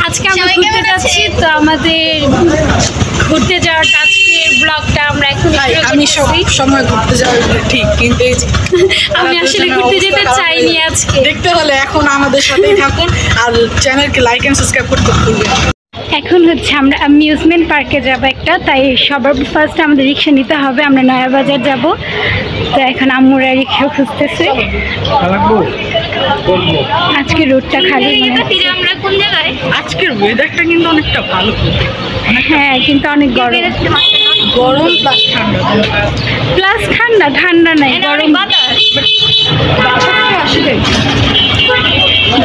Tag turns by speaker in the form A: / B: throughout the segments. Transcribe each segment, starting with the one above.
A: আজকে আমরা ঘুরতে যাচ্ছি, তো আমাদের ঘুরতে যাওয়ার আজকের ব্লগটা আমরা এখন
B: আমি সব সময় ঘুরতে যাওয়ার ঠিক, কিন্তু
A: আমি আসলে ঘুরতে যেতে চাইনি আজকে।
B: দেখতে হলে এখন আমাদের সাথেই থাকুন আর চ্যানেলকে লাইক এন্ড সাবস্ক্রাইব করতে ভুলবেন না।
A: এখন হচ্ছে আমরা অ্যামিউজমেন্ট পার্কে যাবো একটা, তাই সবার ফার্স্ট আমাদের রিক্সা নিতে হবে। আমরা নয়াবাজার যাব, তো এখন আম্মুরা রিক্সা খুঁজতেছে। আজকে রোডটা খালি। আমরা কোন জায়গায়?
B: আজকের ওয়েদারটা কিন্তু অনেকটা ভালো,
A: হ্যাঁ কিন্তু অনেক গরম
B: গরম প্লাস ঠান্ডা,
A: প্লাস ঠান্ডা ঠান্ডা নাই গরম।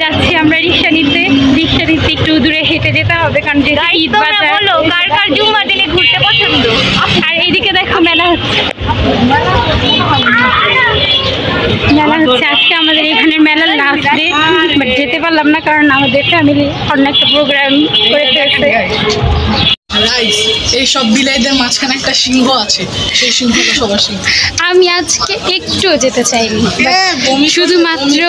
A: যাচ্ছি আমরা রিক্সা নিতে একটু দূরে হেঁটে যেতে হবে, কারণ যেটা ঈদ বাজার। কার কার জুম্মার দিনে ঘুরতে পছন্দ? আর এইদিকে দেখো মেলা হচ্ছে, আজকে আমাদের এখানের মেলার লাস্ট ডে, বাট যেতে পারলাম না কারণ আমাদের ফ্যামিলি অন্য একটা প্রোগ্রাম করে ফেলছে।
B: এই সব বিলাইদের মাঝখানে একটা সিংহ আছে, সেই সিংহটা সবার সিংহ।
A: আমি আজকে একটু যেতে চাইনি, শুধুমাত্র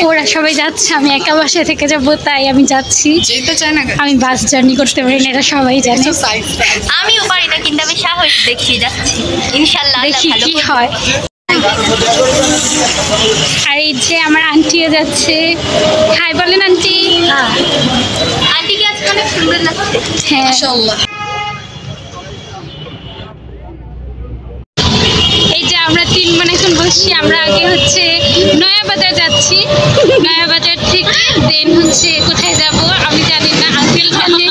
A: ওরা সবাই যাচ্ছে, আমি একা বাসায় থেকে যাবো, তাই আমি যাচ্ছি।
B: যেতে চাই না,
A: আমি বাস জার্নি করতে পারি না, এটা সবাই জানে।
C: আমিও পারি না, কিন্তু আমি সাহস দেখিয়ে যাচ্ছি, ইনশাল্লাহ
A: দেখি কি হয়। আর এই যে আমার আন্টিও যাচ্ছে। হাই বলেন আন্টি।
C: আন্টিকে আজকে অনেক সুন্দর লাগছে।
A: হ্যাঁ
B: মাশাআল্লাহ।
A: এই যে আমরা তিন বোন এখন বসছি, আমরা আগে হচ্ছে নয়াবাজার যাচ্ছি, নয়াবাজার থেকে দেন হচ্ছে কোথায় যাব আমি জানি না, আঙ্কেল জানে,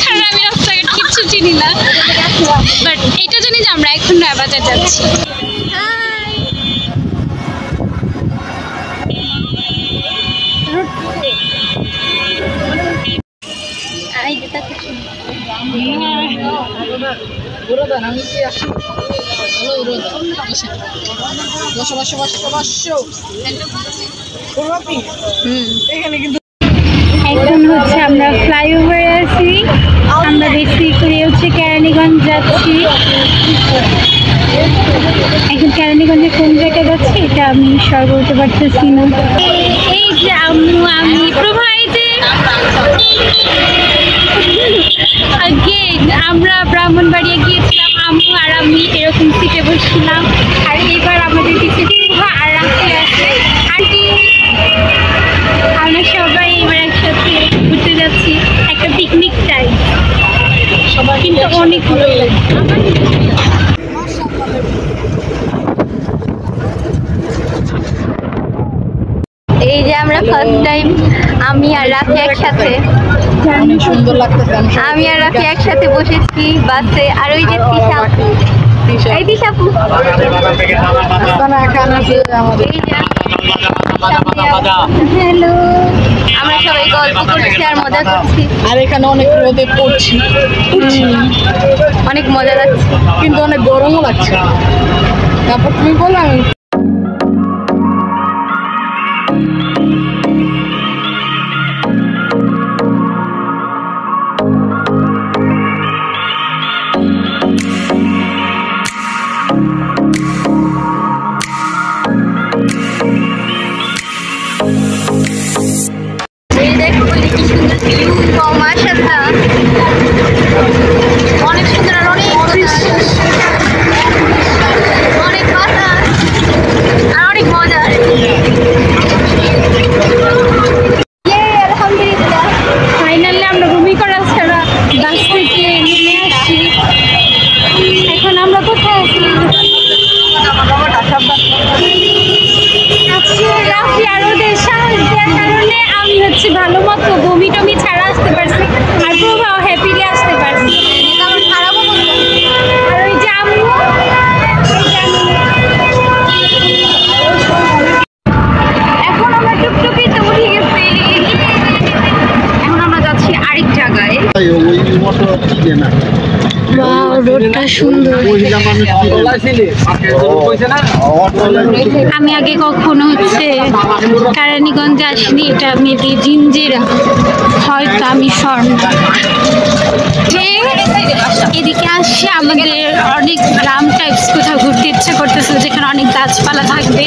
A: কারণ আমি রাস্তাঘাট কিচ্ছু চিনি না, বাট এটা জানি যে আমরা এখন নয়াবাজার যাচ্ছি। এখন হচ্ছে আমরা ফ্লাইওভারে আছি, আমরা বেশি করে হচ্ছে কেরানীগঞ্জ যাচ্ছি। এখন কেরানীগঞ্জে কোন জায়গায় যাচ্ছি এটা আমি সর বলতে পারতেছি না। এই যে আম্মু আমি প্রোভাইডে আগে আমরা ব্রাহ্মণবাড়িয়া গিয়েছিলাম, আম্মু আর আমি এরকম সিটে বসছিলাম, আর এবার আমাদের কিছু আর রাখতে আছে আন্টি, আমরা সবাই এবার একসাথে ঘুরতে যাচ্ছি, একটা পিকনিক টাইপ, কিন্তু অনেক
C: এই যে আমরা ফার্স্ট টাইম আমি আর রাফি একসাথে,
B: সুন্দর লাগতেছে।
C: আমি আর রাফি একসাথে বসেছি বাসে, আর ওই যে তিশাপু, এই তিশাপু, হ্যালো, আমরা সবাই গল্প করছি আর মজা করছি,
B: আর এখানে অনেক রোদে পড়ছি,
C: অনেক মজা লাগছে,
B: কিন্তু অনেক গরমও লাগছে। তারপর তুমি বলো আমি
C: অনেক সুন্দর, আর অনেক অনেক বাতাস আর অনেক মজা। আলহামদুলিল্লাহ
A: ফাইনালি আমরা ভূমি করা ছাড়া বাস থেকে নেমে আসছি। এখন আমরা কোথায় আছি? আজকে রাফি আর ওদের সাহস দেওয়ার কারণে আমি হচ্ছে ভালো মতো বমি টমি ছাড়া আসতে পারছি, আর প্রভাও হ্যাপিলি আসতে পারছি।
C: খারাপও করলো,
A: আর ওই যে আম্মু, এখন আমরা টুকটুকিতে উঠে গেছি, এখন আমরা যাচ্ছি আরেক জায়গায়। রোডটা সুন্দর। আমি আগে কখনো হচ্ছে কেরানীগঞ্জে আসিনি, এটা মেবি জিঞ্জিরা, হয়তো আমি স্বর্ণ। এদিকে আসছে আমাদের অনেক গ্রাম টাইপস কোথাও ঘুরতে ইচ্ছা করতেছে যেখানে অনেক গাছপালা থাকবে।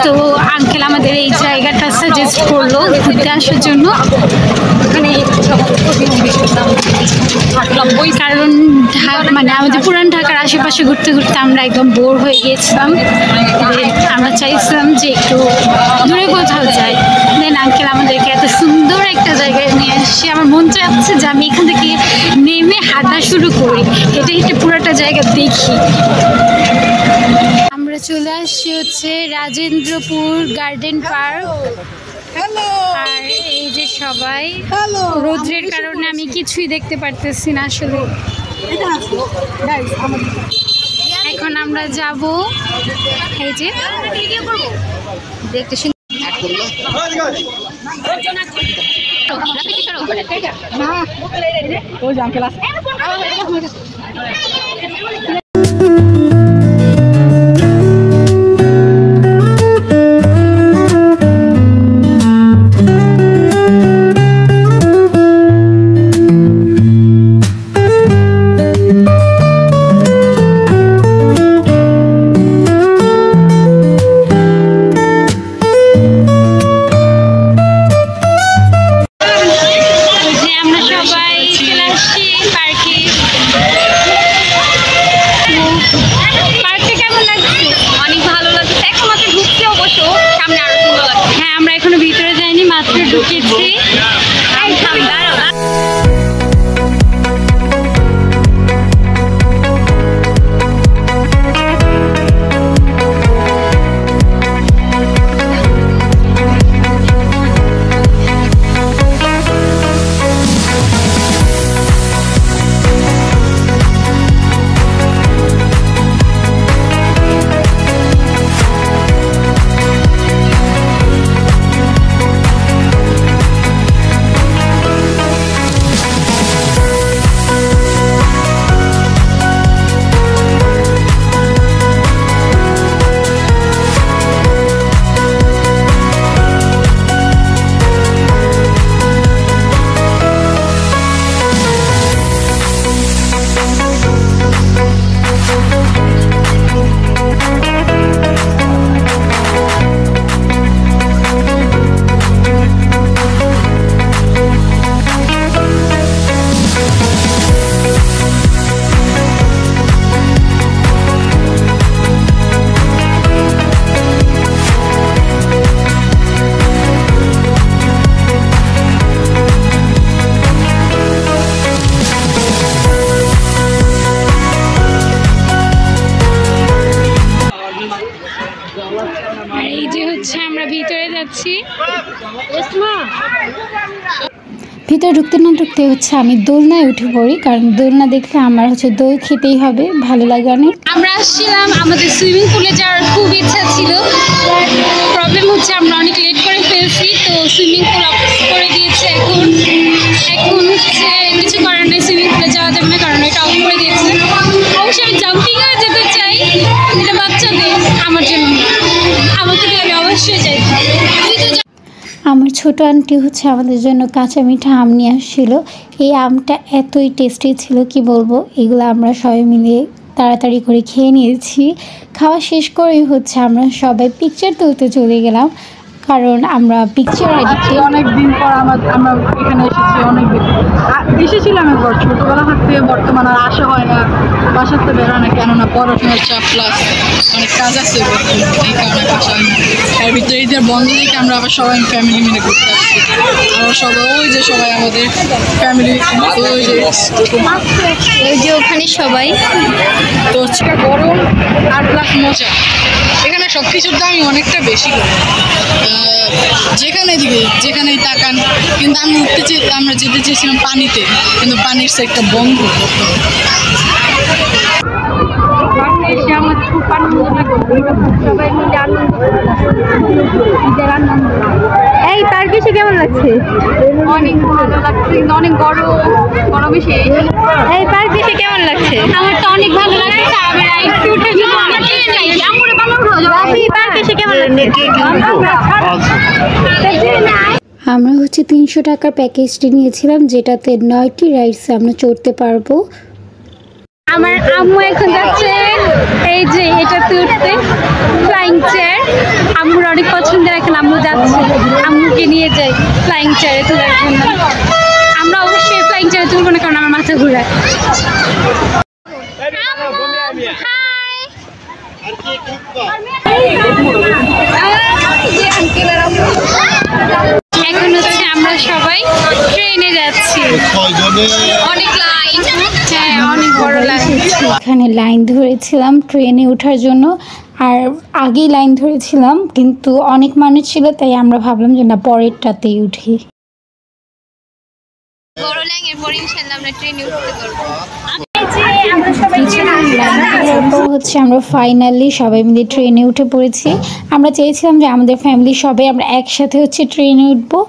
A: তো আঙ্কেল আমাদের এই জায়গাটা সাজেস্ট করলো ঘুরতে আসার জন্য, কারণ মানে আমাদের পুরান ঢাকার আশেপাশে ঘুরতে ঘুরতে আমরা একদম বোর হয়ে গিয়েছিলাম। আমরা চাইছিলাম যে একটু দূরে কোথাও যাই। দেন আঙ্কেল আমাদেরকে এত সুন্দর একটা জায়গায় নিয়ে আসছে, আমার মন চাচ্ছে যে আমি এখান থেকে নেমে হাঁটা শুরু করি, হেঁটে হেঁটে পুরোটা জায়গা দেখি। আমরা চলে আসছি হচ্ছে রাজেন্দ্রপুর গার্ডেন পার্ক। আর এই যে সবাই, রোদ্রের কারণে আমি কিছুই দেখতে পারতেছি না আসলে। এখন আমরা যাব এই যে দেখতে ভিতরে ঢুকতে না ঢুকতে হচ্ছে আমি দোলনায় উঠে পড়ি, কারণ দোলনা দেখলে আমার হচ্ছে দোল খেতেই হবে, ভালো লাগে অনেক। আমরা আসছিলাম, আমাদের সুইমিং পুলে যাওয়ার খুব ইচ্ছা ছিল, প্রবলেম হচ্ছে আমরা অনেক লেট করে ফেলছি, তো সুইমিং পুল অফ করে দিয়েছে। এখন হচ্ছে কিছু করার নেই, সুইমিং পুলে যাওয়া যাবে না কারণ এটা অফ করে দিয়েছে। অবশ্যই আমি জাম্পিংয়ে যেতে চাই, এটা বাচ্চাদের, আমার জন্য, আমাকে দিয়ে আমি অবশ্যই যাই। আমার ছোট আন্টি হচ্ছে আমাদের জন্য কাঁচা মিঠা আম নিয়ে আসছিল। এই আমটা এতই টেস্টি ছিল কি বলবো, এগুলো আমরা সবাই মিলে তাড়াতাড়ি করে খেয়ে নিয়েছি। খাওয়া শেষ করেই হচ্ছে আমরা সবাই পিকচার তুলতে চলে গেলাম, কারণ আমরা পিকচার
B: অনেক দিন পর আমরা এখানে এসেছি। অনেক দিন এসেছিলাম একবার ছোটবেলা থাকতে, বর্তমানে আর আসা হয় না, বাসাতে বেরোনো, কেননা পড়াশোনার চাপ প্লাস অনেক কাজ আছে, এই কারণে আসা হয় না। এর ভিতরে ঈদের বন্ধ থেকে আমরা আবার সবাই ফ্যামিলি মিলে ঘুরতে আসছি। আমরা সবাই ওই যে সবাই আমাদের ফ্যামিলি,
C: ওই যে ওখানে সবাই,
B: তো গরম আর প্লাস মজা। এখানে সব কিছুর দামই অনেকটা বেশি করে, যেখানেই তাকান। কিন্তু আমরা যেতে চেয়েছিলাম পানিতে, কিন্তু পানির সেটটা বন্ধ। আমার খুব আনন্দ লাগলো।
C: সবাই মিলে আনন্দ ঈদের আনন্দ। এই পার্কে এসে কেমন লাগছে?
B: অনেক ভালো লাগছে, কিন্তু অনেক গরমে শেষ।
C: এই পার্কে এসে কেমন লাগছে?
A: আমার তো অনেক ভালো লাগছে। আমি রাইডে ওঠার জন্য অনেক এক্সাইটেড।
C: রাফি পার্কে এসে কেমন লাগছে?
D: আমরা হচ্ছে 300 টাকার প্যাকেজটি নিয়েছিলাম, যেটাতে 9টি রাইডস আমরা চড়তে পারবো।
A: আমার আম্মু এখন যাচ্ছে এই যে এটাতে উঠতে, ফ্লাইং চেয়ার। আম্মুর অনেক পছন্দের, এখন আম্মু যাচ্ছে, আম্মুকে নিয়ে যাই ফ্লাইং চেয়ারে তোলার জন্য। আমরা অবশ্যই ফ্লাইং চেয়ারে তুলবো না, কারণ আমার মাথা ঘুরায়। এখন হচ্ছে আমরা সবাই ট্রেনে যাচ্ছি। অনেক লাইন, হ্যাঁ অনেক বড় লাইন।
D: এখানে লাইন ধরেছিলাম ট্রেনে ওঠার জন্য, আর আগেই লাইন ধরেছিলাম, কিন্তু অনেক মানুষ ছিল, তাই আমরা ভাবলাম যে না, পরেরটাতেই উঠি।
C: বড় লাইনের পর ইনশাআল্লাহ আমরা ট্রেনে উঠতে পারবো।
D: তারপর হচ্ছে আমরা ফাইনালি সবাই মিলে ট্রেনে উঠে পড়েছি। আমরা চেয়েছিলাম যে আমাদের ফ্যামিলি সবাই আমরা একসাথে হচ্ছে ট্রেনে উঠবো,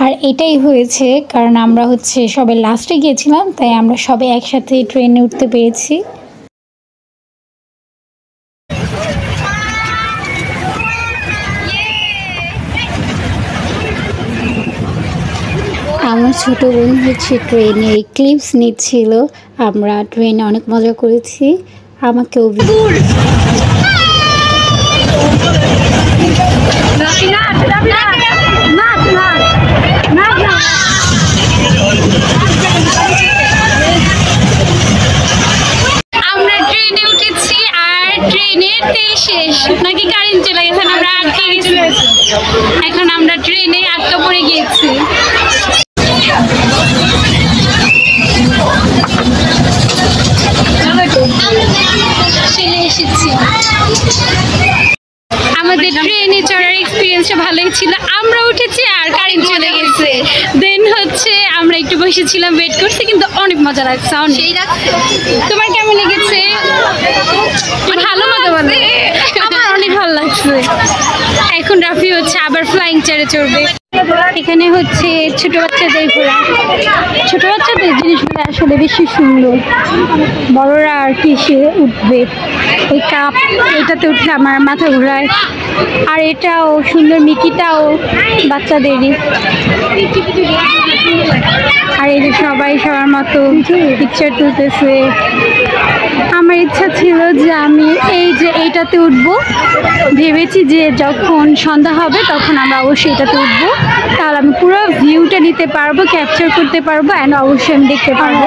D: আর এটাই হয়েছে, কারণ আমরা হচ্ছে সবাই লাস্টে গিয়েছিলাম, তাই আমরা সবাই একসাথে ট্রেনে উঠতে পেরেছি। আমার ছোট বোন হচ্ছে ট্রেনে ক্লিপস নিচ্ছিল। আমরা ট্রেনে অনেক মজা করেছি, আমাকেও
A: আমরা ট্রেনে উঠেছি, আর ট্রেনের তেল শেষ নাকি কারেন্ট চলে গেছে, আমরা আটকে গেছি। এখন আমরা ট্রেনে আটকা পড়ে গিয়েছি। চলে এসেছি। আমাদের ট্রেনে চড়ার এক্সপিরিয়েন্সটা ভালোই ছিল। আমরা উঠেছি আর কারেন্ট চলে গেছে, দেন হচ্ছে আমরা একটু বসেছিলাম, ওয়েট করছি, কিন্তু অনেক মজা লাগছে। তোমার কেমন লেগেছে? ভালো মজা বলে, আমার অনেক ভালো লাগছে। এখন রাফি হচ্ছে আবার ফ্লাইং চেয়ারে চড়বে। এখানে হচ্ছে ছোট বাচ্চাদের ঘোরা, ছোট বাচ্চাদের জিনিসগুলো আসলে বেশি সুন্দর, বড়রা আর কি সে উঠবে। এই কাপ, এটাতে উঠলে আমার মাথা ঘোরায়। আর এটাও সুন্দর, মিকিটাও বাচ্চাদেরই। আর এই যে সবাই সবার মতো পিকচার তুলতেছে। আমার ইচ্ছা ছিল যে আমি এইটাতে উঠবো, ভেবেছি যে যখন সন্ধ্যা হবে তখন আমরা অবশ্যই এটাতে উঠবো, তাহলে আমি পুরো ভিউটা নিতে পারবো, ক্যাপচার করতে পারবো, অ্যান্ড অবশ্যই আমি দেখতে পারবো।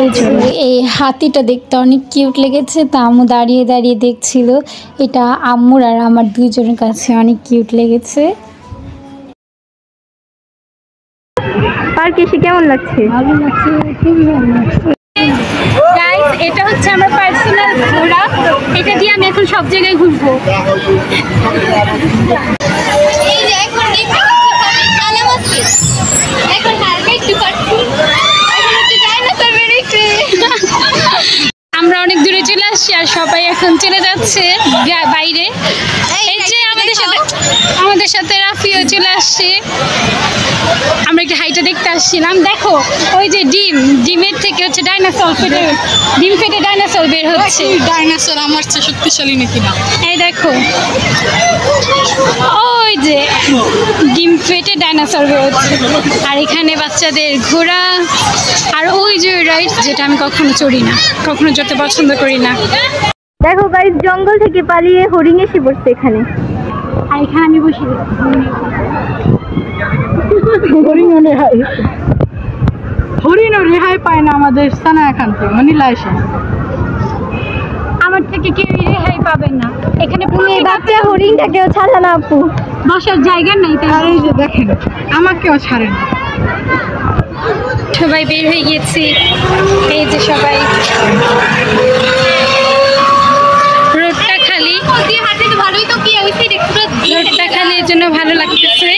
D: এই জন্য এই হাতিটা দেখতে অনেক কিউট লেগেছে, তা আম্মু দাঁড়িয়ে দাঁড়িয়ে দেখছিল। এটা আম্মুর আর আমার দুইজনের কাছে অনেক কিউট লেগেছে।
C: পার্কে এসে কেমন লাগছে?
B: ভালো লাগছে, খুবই ভালো লাগছে।
A: গাইস, এটা হচ্ছে আমার পার্সোনাল ঘোড়া, এটা দিয়ে আমি এখন সব জায়গায় ঘুরবো।
C: এই যে এখন আলাম আছে, এখন হালকা একটু পাচ্ছি, এখন হচ্ছে ডাইনোসর বেরিয়েছে।
A: আমরা অনেক দূরে চলে আসছি, আর সবাই এখন চলে যাচ্ছে বাইরে। এই যে আমাদের সাথে রাফিও চলে আসছে। আমরা একটা হাইটা দেখতে আসছিলাম। দেখো ওই যে ডিমের থেকে হচ্ছে ডাইনোসর ফেটে, ডিম ফেটে ডাইনোসর বের হচ্ছে।
B: ডাইনোসর আমার চেয়ে শক্তিশালী নাকি না?
A: এই দেখো, ওই যে ডিম ফেটে ডাইনোসর বের হচ্ছে। আর এখানে বাচ্চাদের ঘোড়া, আর ওই যে রাইড, যেটা আমি কখনো চড়ি না, কখনো চড়তে পছন্দ করি না।
C: দেখো গাইস, জঙ্গল থেকে পালিয়ে হরিণ এসে পড়ছে এখানে।
A: আর এখানে আমি বসে
B: হরিণও রেহাই পায় না আমাদের সানা এখান থেকে, মনিলা এসে।
A: আমার থেকে কেউ রেহাই পাবেন না এখানে।
C: এই বাচ্চা হরিণটাকেও ছাড়া না আপু,
A: বসার জায়গা নেই, তাই
B: আর এই যে দেখেন, আমাকেও ছাড়ে না।
A: সবাই বের হয়ে গেছি। এই যে সবাই, রোডটা খালি, রোডটা খালি এই জন্য ভালো লাগতেছে।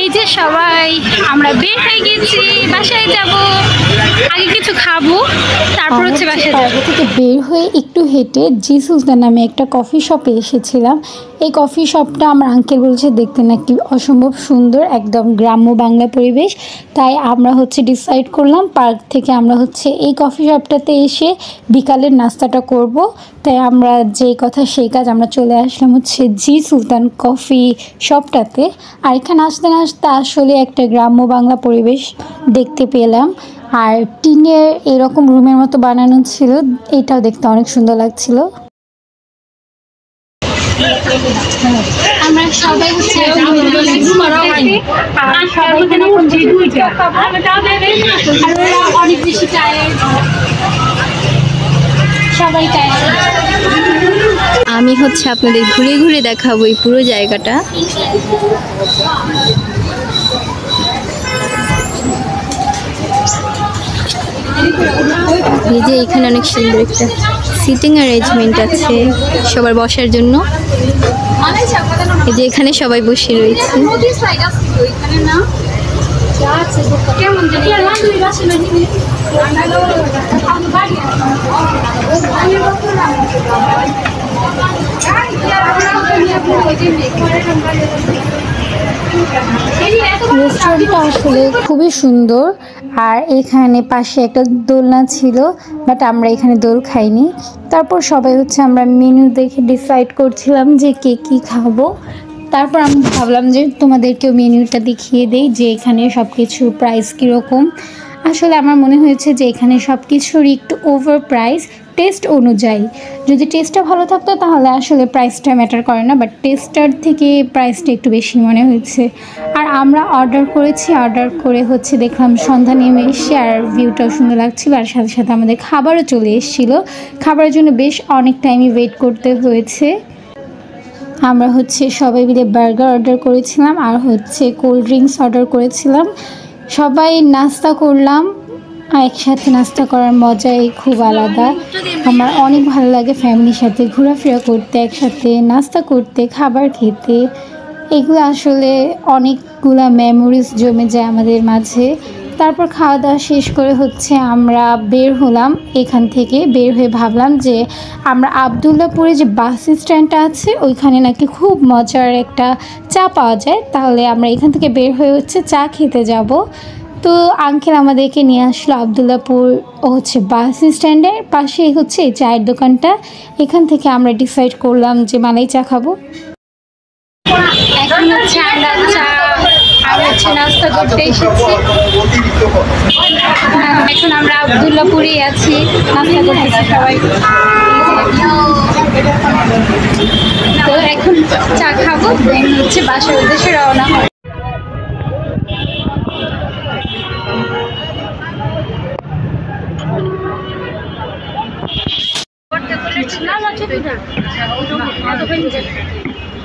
A: এই যে সবাই আমরা বের হয়ে গেছি, বাসায় যাব, আগে কিছু খাবো তারপর হচ্ছে বাসায় যাব।
D: বাসা থেকে বের হয়ে একটু হেঁটে জি সুলতান নামে একটা কফি শপে এসেছিলাম। এই কফি শপটা আমার আঙ্কেল বলছে দেখতে নাকি অসম্ভব সুন্দর, একদম গ্রাম্য বাংলা পরিবেশ। তাই আমরা হচ্ছে ডিসাইড করলাম পার্ক থেকে আমরা হচ্ছে এই কফি শপটাতে এসে বিকালের নাস্তাটা করব। তাই আমরা যেই কথা সেই কাজ, আমরা চলে আসলাম হচ্ছে জি সুলতান কফি শপটাতে। আর এখানে আসতে না আসতে আসলে একটা গ্রাম্য বাংলা পরিবেশ দেখতে পেলাম। আর টিনের এরকম রুমের মতো বানানো ছিল, এটাও দেখতে অনেক সুন্দর লাগছিল।
A: আমরা সবাই হচ্ছে অনেক বেশি টায়ার্ড, সবাই টায়ার্ড।
C: আমি হচ্ছে আপনাদের ঘুরে ঘুরে দেখাবো এই পুরো জায়গাটা। এই যে এখানে অনেক সুন্দর একটা সিটিং অ্যারেঞ্জমেন্ট আছে সবার বসার জন্য। এই যে এখানে সবাই বসে রয়েছে।
D: রেস্টুরেন্টটা আসলে খুবই সুন্দর। আর এখানে পাশে একটা দোলনা ছিল, বাট আমরা এখানে দোল খাইনি। তারপর সবাই হচ্ছে আমরা মেনু দেখে ডিসাইড করছিলাম যে কে কী খাবো। তারপর আমি ভাবলাম যে তোমাদেরকেও মেনুটা দেখিয়ে দেই যে এখানে সব কিছুর প্রাইস কীরকম। আসলে আমার মনে হয়েছে যে এখানে সব কিছুরই একটু ওভার প্রাইস টেস্ট অনুযায়ী। যদি টেস্টটা ভালো থাকতো তাহলে আসলে প্রাইসটা ম্যাটার করে না, বাট টেস্টটার থেকে প্রাইসটা একটু বেশি মনে হয়েছে। আর আমরা অর্ডার করেছি, অর্ডার করে হচ্ছে দেখলাম সন্ধ্যা নেমে এসে, আর ভিউটাও সুন্দর লাগছিল। আর সাথে সাথে আমাদের খাবারও চলে এসেছিলো। খাবারের জন্য বেশ অনেক টাইমই ওয়েট করতে হয়েছে। আমরা হচ্ছে সবাই মিলে বার্গার অর্ডার করেছিলাম আর হচ্ছে কোল্ড ড্রিঙ্কস অর্ডার করেছিলাম। সবাই নাস্তা করলাম, একসাথে নাস্তা করার মজাই খুব আলাদা। আমার অনেক ভালো লাগে ফ্যামিলির সাথে ঘোরাফেরা করতে, একসাথে নাস্তা করতে, খাবার খেতে। এগুলো আসলে অনেকগুলা মেমোরিজ জমে যায় আমাদের মাঝে। তারপর খাওয়া দাওয়া শেষ করে হচ্ছে আমরা বের হলাম এখান থেকে। বের হয়ে ভাবলাম যে আমরা আবদুল্লাপুরে যে বাস স্ট্যান্ডটা আছে ওইখানে নাকি খুব মজার একটা চা পাওয়া যায়, তাহলে আমরা এখান থেকে বের হয়ে হচ্ছে চা খেতে যাব। তো আঙ্কেল আমাদেরকে নিয়ে আসলো আবদুল্লাপুর হচ্ছে বাস স্ট্যান্ডের পাশেই হচ্ছে এই চায়ের দোকানটা। এখান থেকে আমরা ডিসাইড করলাম যে মালাই চা খাবো।
A: এখন হচ্ছে আমরা চা আর হচ্ছে নাস্তা করতে এসেছি। এখন আমরা আবদুল্লাপুরে আছি, নাস্তা করতেছি সবাই। তো এখন চা খাবো, দেন হচ্ছে বাসার উদ্দেশ্যে রওনা হয়।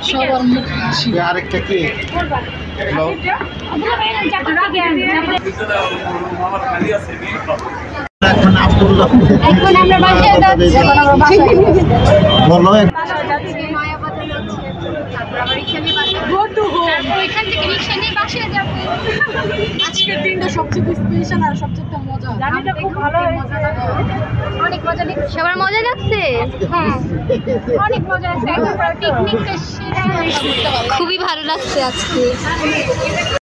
B: সবার মুখ হাসি।
E: আরেকটা কি হ্যালো এখন আব্দুল্লাহ
A: এখন আমরা বাসায় যাচ্ছি।
E: বলো
A: এখান থেকে রিক্সা নিয়ে বাসায় যাবো।
B: আজকের দিনটা সবচেয়ে স্পেশাল আর সবচেয়ে মজা। জানিটা খুব ভালো হয়েছে,
A: অনেক মজা লাগছে।
C: সবার মজা লাগছে?
A: হ্যাঁ, অনেক মজা লাগছে। পিকনিকটা শেষ।
C: খুবই ভালো লাগছে আজকে।